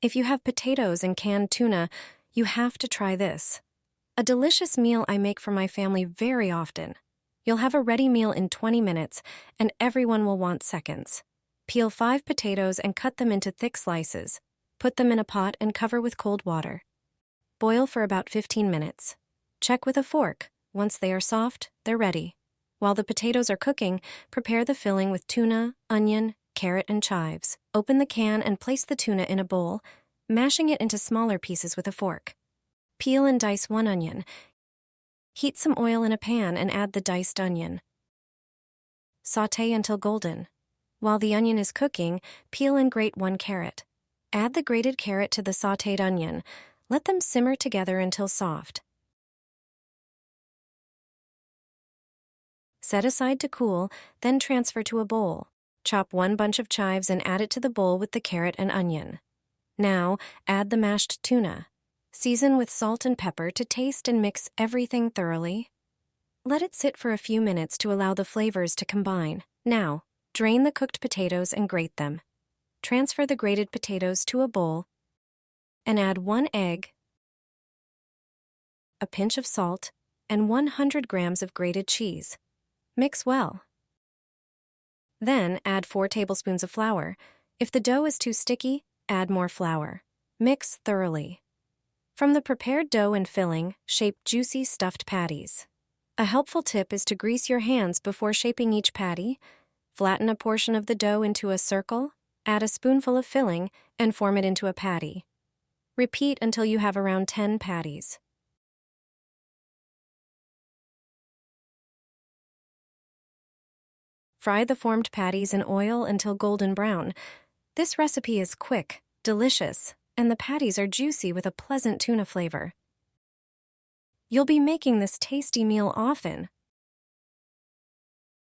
If you have potatoes and canned tuna, you have to try this. A delicious meal I make for my family very often. You'll have a ready meal in 20 minutes, and everyone will want seconds. Peel 5 potatoes and cut them into thick slices. Put them in a pot and cover with cold water. Boil for about 15 minutes. Check with a fork. Once they are soft, they're ready. While the potatoes are cooking, prepare the filling with tuna, onion, carrot, and chives. Open the can and place the tuna in a bowl, mashing it into smaller pieces with a fork. Peel and dice 1 onion. Heat some oil in a pan and add the diced onion. Sauté until golden. While the onion is cooking, peel and grate 1 carrot. Add the grated carrot to the sautéed onion. Let them simmer together until soft. Set aside to cool, then transfer to a bowl. Chop 1 bunch of chives and add it to the bowl with the carrot and onion. Now, add the mashed tuna. Season with salt and pepper to taste and mix everything thoroughly. Let it sit for a few minutes to allow the flavors to combine. Now, drain the cooked potatoes and grate them. Transfer the grated potatoes to a bowl and add 1 egg, a pinch of salt, and 100 grams of grated cheese. Mix well. Then add 4 tablespoons of flour. If the dough is too sticky, add more flour. Mix thoroughly. From the prepared dough and filling, shape juicy stuffed patties. A helpful tip is to grease your hands before shaping each patty. Flatten a portion of the dough into a circle, add a spoonful of filling, and form it into a patty. Repeat until you have around 10 patties. Fry the formed patties in oil until golden brown. This recipe is quick, delicious, and the patties are juicy with a pleasant tuna flavor. You'll be making this tasty meal often,